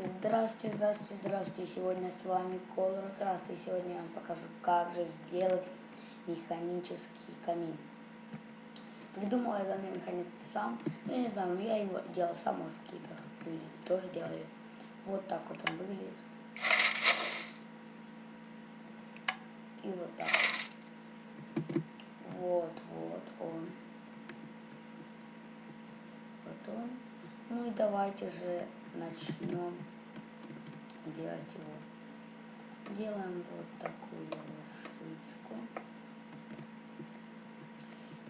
Здравствуйте, здравствуйте, здравствуйте. Сегодня с вами Колоркрафт, и сегодня я вам покажу, как же сделать механический камин. Придумал я данный механизм сам. Я не знаю, но я его делал сам, может, какие-то люди тоже делали. Вот так вот он выглядит. И вот так вот. Вот он. Вот он. Ну и давайте же начнем делать его. Делаем вот такую вот штучку.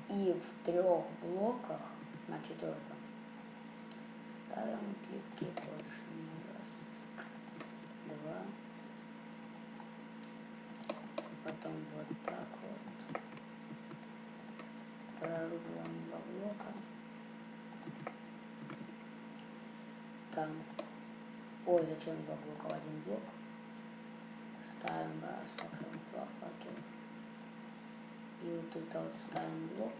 И в 3 блоках на 4 ставим гибкие поршни. 1, 2. Потом вот так вот. Прорубаем 2 блока. Там. Ой, зачем 2 блока в 1 блок? Ставим раз, факел, 2 факела. И вот тут вот ставим блок.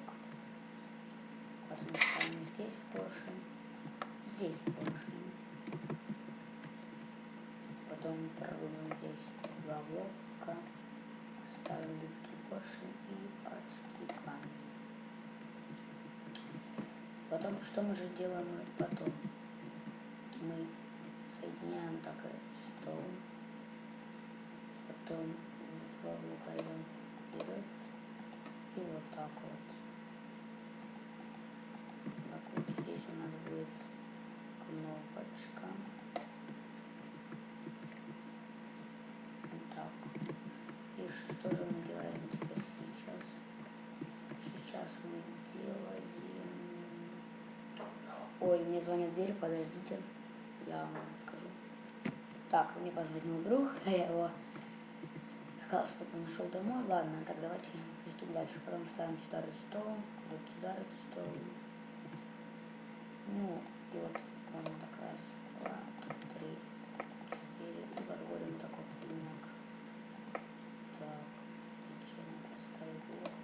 Потом ставим здесь поршень. Здесь поршень. Потом прорубим здесь 2 блока. Ставим липкий поршень и адский камень. Потом, что мы же делаем потом? Мы соединяем так стол. Потом 2 блока идем вперед. И вот так вот. Так вот здесь у нас будет кнопочка. Вот так. И что же мы делаем теперь сейчас? Сейчас мы делаем... Ой, мне звонит дверь, подождите. Я вам скажу. Так, мне позвонил друг, а я его сказал, что он ушел домой. Ладно, так давайте приступим дальше. Потом ставим сюда редстоун, вот сюда редстоун. Ну, и вот можно так раз, 2, 3, 4. И подводим так вот именно. Так, зачем поставить блок?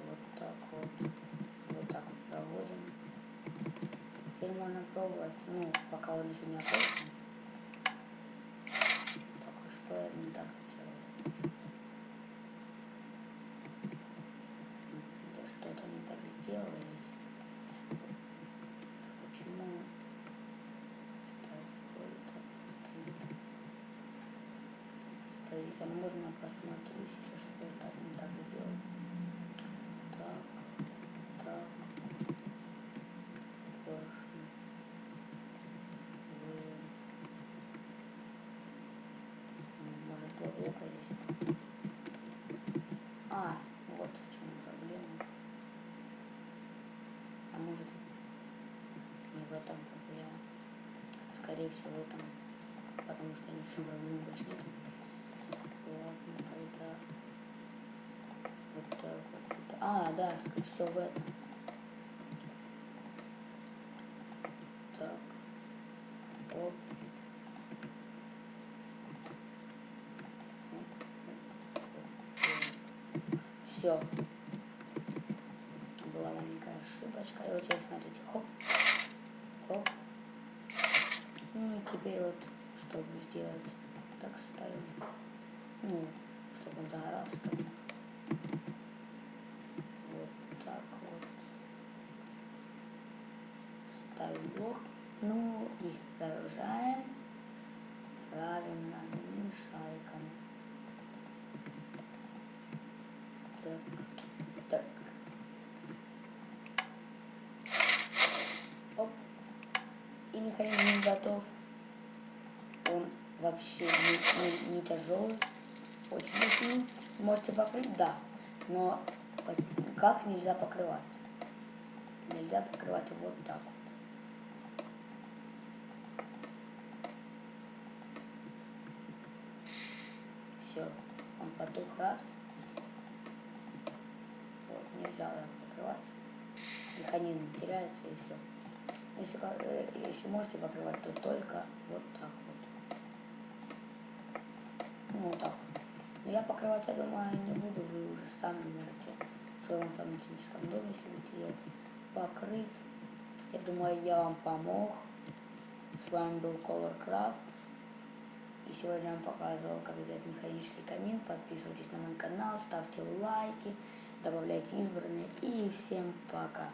Вот так вот. Вот так вот проводим. Теперь можно пробовать, ну, пока он еще не окончен. Только что я не так делаю. Я что-то не так сделал. Почему стоит? А можно посмотреть сейчас, что я так не так сделал. Так, так. Поршень. Может, 2 блока есть? А, вот в чем проблема. А может, не в этом проблема. Скорее всего, в этом. Потому что ни в чем проблемы больше нет. Ладно, тогда вот так вот. А, да, все в этом. Так. Оп. Все. Была маленькая ошибочка. И вот сейчас смотрите. Хоп. Хоп. Ну и теперь вот, чтобы сделать, так ставим. Ну, чтобы он загорался. Вот так вот. Ставим блок. Ну и загружаем. Правильно, одними шариками. Так. Так. Оп. И механизм готов. Он вообще не тяжелый. Очень легкий. Можете покрыть, да. Но как нельзя покрывать? Нельзя покрывать вот так вот. Все, он потух раз. Вот, нельзя покрывать. Механизм теряется и все. Если можете покрывать, то только вот так вот. Ну вот так вот. Но я покрывать, я думаю, не буду. Вы уже сами можете в своем автоматическом доме, если хотите покрыть. Я думаю, я вам помог. С вами был ColorCraft. И сегодня я вам показывал, как сделать механический камин. Подписывайтесь на мой канал, ставьте лайки, добавляйте избранные. И всем пока.